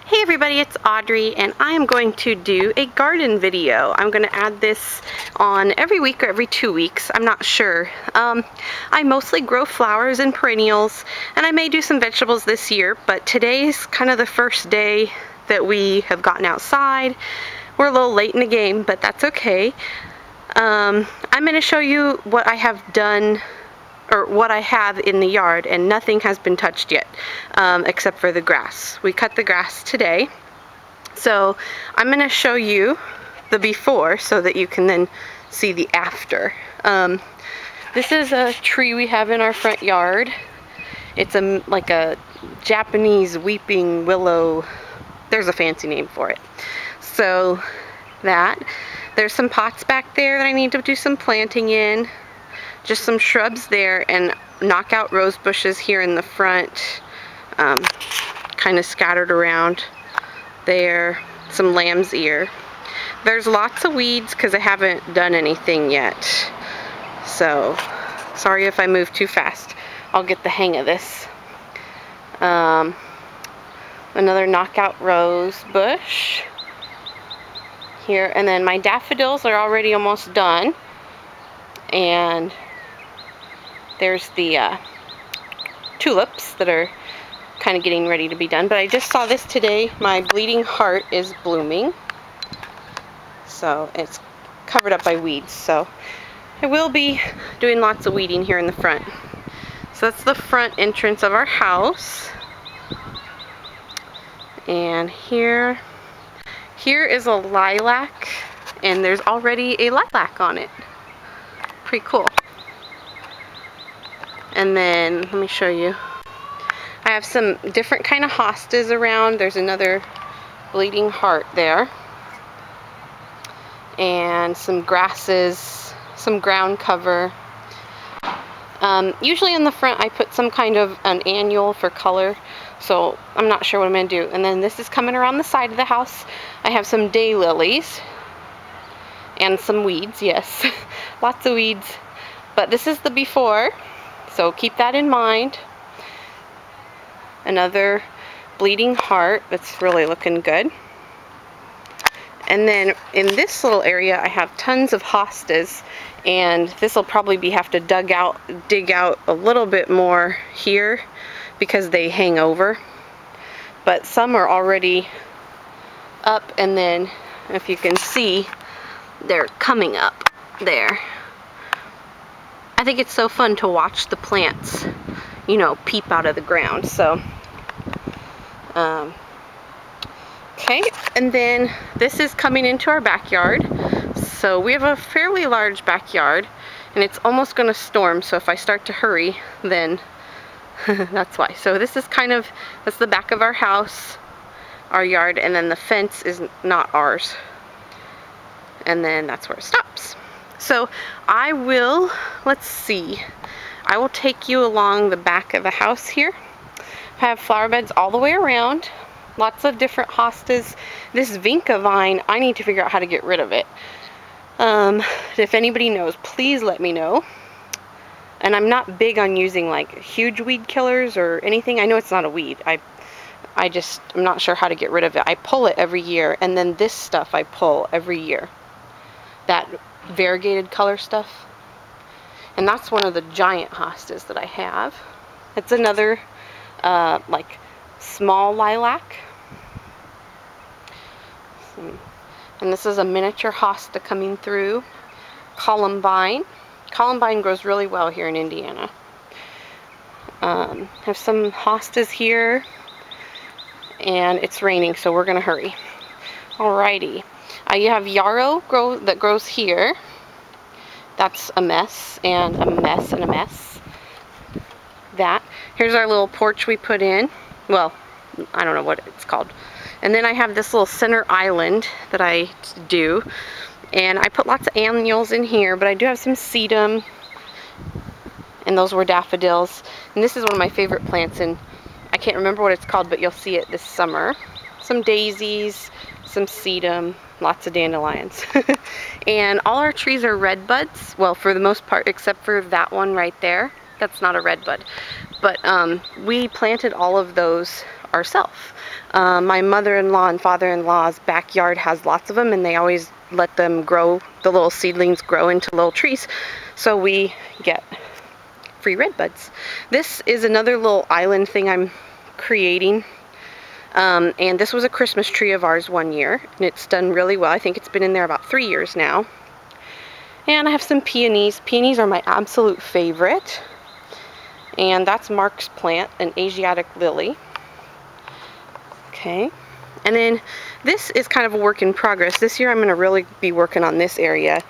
Hey everybody, it's Audrey and I am going to do a garden video. I'm going to add this on every week or every 2 weeks. I'm not sure. I mostly grow flowers and perennials, and I may do some vegetables this year, but today's kind of the first day that we have gotten outside. We're a little late in the game, but that's okay. I'm going to show you what I have done, or what I have in the yard, and nothing has been touched yet except for the grass. We cut the grass today, so I'm going to show you the before so that you can then see the after. This is a tree we have in our front yard. It's like a Japanese weeping willow. There's a fancy name for it. So there's some pots back there that I need to do some planting in. Just some shrubs there, and knockout rose bushes here in the front, kind of scattered around there. Some lamb's ear. There's lots of weeds because I haven't done anything yet, so sorry if I move too fast. I'll get the hang of this. Another knockout rose bush here, and then my daffodils are already almost done, and there's the tulips that are kind of getting ready to be done. But I just saw this today. My bleeding heart is blooming. So it's covered up by weeds. So I will be doing lots of weeding here in the front. So that's the front entrance of our house. And here is a lilac. And there's already a lilac on it. Pretty cool. And then, let me show you. I have some different kind of hostas around. There's another bleeding heart there. And some grasses, some ground cover. Usually in the front I put some kind of an annual for color. So I'm not sure what I'm going to do. And then this is coming around the side of the house. I have some daylilies. And some weeds, yes. Lots of weeds. But this is the before. So keep that in mind. Another bleeding heart that's really looking good. And then in this little area I have tons of hostas, and this will probably have to dig out a little bit more here because they hang over. But some are already up, and then if you can see, they're coming up there. I think it's so fun to watch the plants, you know, peep out of the ground. So, okay, and then this is coming into our backyard. So we have a fairly large backyard, and it's almost going to storm. So if I start to hurry, then that's why. So this is that's the back of our house, our yard, and then the fence is not ours. And then that's where it stops. So I will, let's see, I will take you along the back of the house here. I have flower beds all the way around, lots of different hostas. This vinca vine, I need to figure out how to get rid of it. If anybody knows, please let me know. And I'm not big on using like huge weed killers or anything. I know it's not a weed. I'm not sure how to get rid of it. I pull it every year, and then this stuff I pull every year. That variegated color stuff, and that's one of the giant hostas that I have. It's another like small lilac, and this is a miniature hosta coming through. Columbine grows really well here in Indiana. Have some hostas here, and it's raining, so we're gonna hurry. Alrighty. You have yarrow that grows here. That's a mess, and a mess, and a mess. Here's our little porch we put in. Well, I don't know what it's called. And then I have this little center island that I do. And I put lots of annuals in here, but I do have some sedum. And those were daffodils. And this is one of my favorite plants, and I can't remember what it's called, but you'll see it this summer. Some daisies, some sedum. Lots of dandelions. And all our trees are red buds. Well, for the most part, except for that one right there. That's not a red bud. But we planted all of those ourselves. My mother-in-law and father-in-law's backyard has lots of them, and they always let them grow, the little seedlings grow into little trees, so we get free red buds. This is another little island thing I'm creating, and this was a Christmas tree of ours one year, and it's done really well. I think it's been in there about 3 years now. And I have some peonies. Peonies are my absolute favorite, and that's Mark's plant, an Asiatic lily. Okay, and then this is kind of a work in progress. This year I'm going to really be working on this area.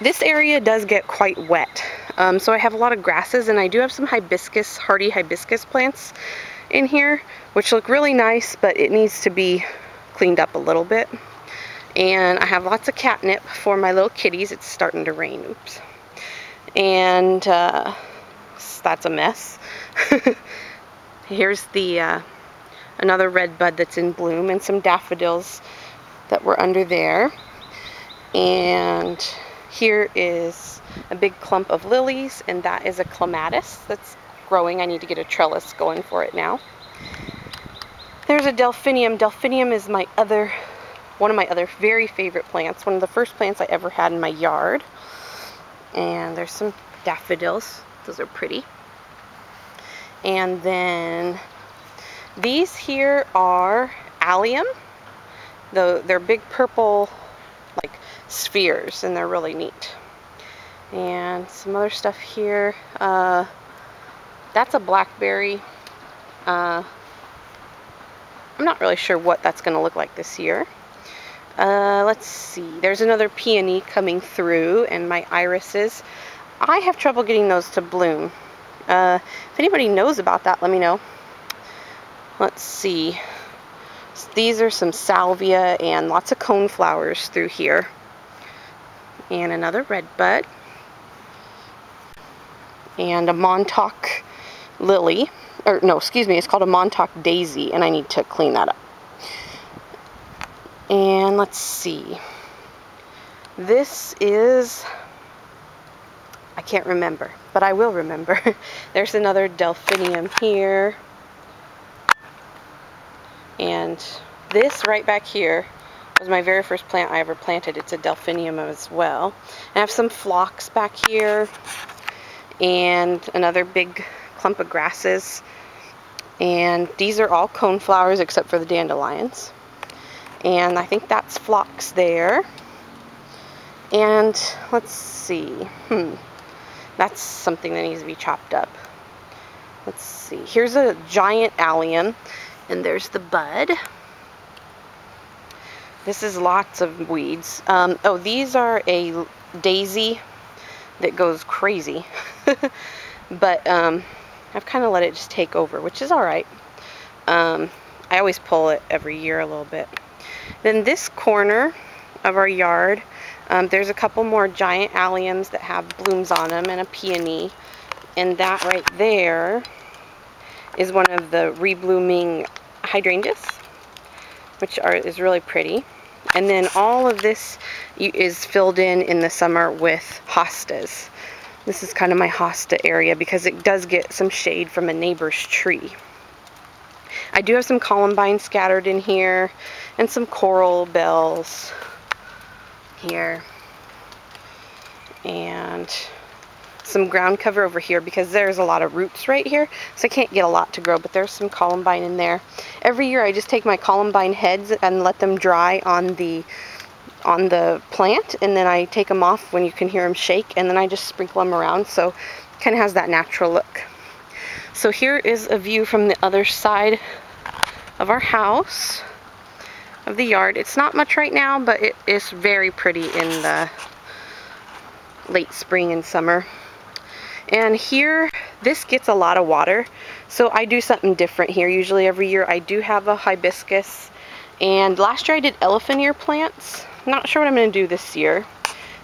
This area does get quite wet, so I have a lot of grasses, and I do have some hibiscus, hardy hibiscus plants in here, which look really nice, but it needs to be cleaned up a little bit. And I have lots of catnip for my little kitties. It's starting to rain, oops. And that's a mess. Here's the another red bud that's in bloom, and some daffodils that were under there. And here is a big clump of lilies, and that is a clematis that's growing. I need to get a trellis going for it now. There's a delphinium. Delphinium is my other, one of my other very favorite plants. One of the first plants I ever had in my yard. And there's some daffodils. Those are pretty. And then these here are allium. They're big purple like spheres, and they're really neat. And some other stuff here. That's a blackberry. I'm not really sure what that's going to look like this year. Let's see. There's another peony coming through, and my irises. I have trouble getting those to bloom. If anybody knows about that, let me know. Let's see. These are some salvia and lots of coneflowers through here. And another red bud. And a Montauk lily. Or no, excuse me, it's called a Montauk daisy, and I need to clean that up. And let's see. This is, I can't remember, but I will remember. There's another delphinium here. And this right back here was my very first plant I ever planted. It's a delphinium as well. I have some phlox back here, and another big clump of grasses. And these are all coneflowers except for the dandelions. And I think that's phlox there. And let's see. That's something that needs to be chopped up. Let's see. Here's a giant allium. And there's the bud. This is lots of weeds. Oh, these are a daisy that goes crazy. But I've kind of let it just take over, which is alright. I always pull it every year a little bit. Then this corner of our yard, there's a couple more giant alliums that have blooms on them, and a peony. And that right there is one of the reblooming hydrangeas, which is really pretty. And then all of this is filled in the summer with hostas. This is kind of my hosta area because it does get some shade from a neighbor's tree. I do have some columbine scattered in here, and some coral bells here, and some ground cover over here because there's a lot of roots right here, so I can't get a lot to grow, but there's some columbine in there. Every year I just take my columbine heads and let them dry on the plant, and then I take them off when you can hear them shake, and then I just sprinkle them around, so it kind of has that natural look. So here is a view from the other side of our house, of the yard. It's not much right now, but it is very pretty in the late spring and summer. And here, this gets a lot of water, so I do something different here. Usually every year I do have a hibiscus, and last year I did elephant ear plants. Not sure what I'm going to do this year.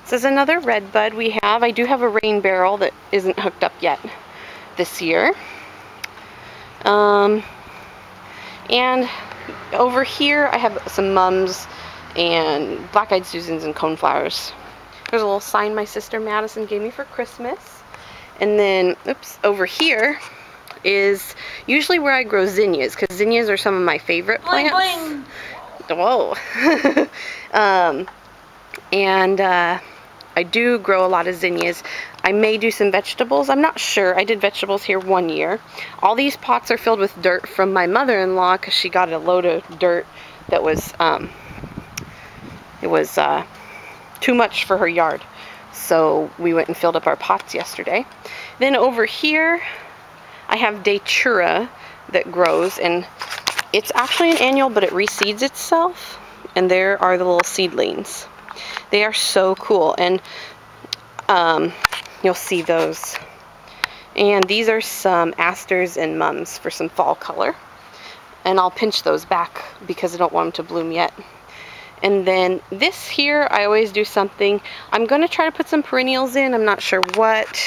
This is another red bud we have. I do have a rain barrel that isn't hooked up yet this year. And over here I have some mums and black-eyed Susans and coneflowers. There's a little sign my sister Madison gave me for Christmas. And then, oops, over here is usually where I grow zinnias, because zinnias are some of my favorite plants. Boing, boing. Whoa. I do grow a lot of zinnias. I may do some vegetables. I'm not sure. I did vegetables here one year. All these pots are filled with dirt from my mother-in-law because she got a load of dirt that was, too much for her yard. So we went and filled up our pots yesterday. Then over here, I have Datura that grows, and it's actually an annual, but it reseeds itself. And there are the little seedlings. They are so cool, and you'll see those. And these are some asters and mums for some fall color. And I'll pinch those back because I don't want them to bloom yet. And then this here, I always do something. I'm going to try to put some perennials in. I'm not sure what.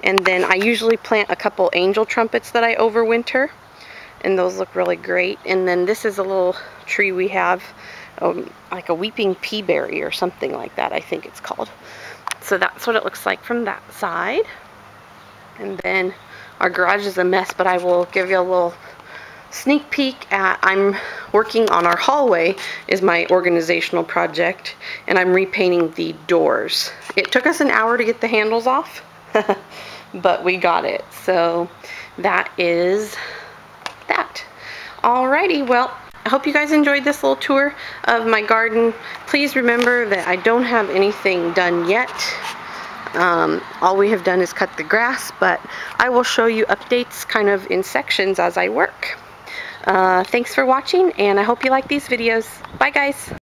And then I usually plant a couple angel trumpets that I overwinter. And those look really great. And then this is a little tree we have. Like a weeping pea berry or something like that, I think it's called. So that's what it looks like from that side. And then our garage is a mess, but I will give you a little sneak peek at, I'm working on our hallway is my organizational project, and I'm repainting the doors. It took us an hour to get the handles off, but we got it. So that is that. Alrighty, well, I hope you guys enjoyed this little tour of my garden. Please remember that I don't have anything done yet. All we have done is cut the grass, but I will show you updates kind of in sections as I work. Thanks for watching, and I hope you like these videos. Bye, guys.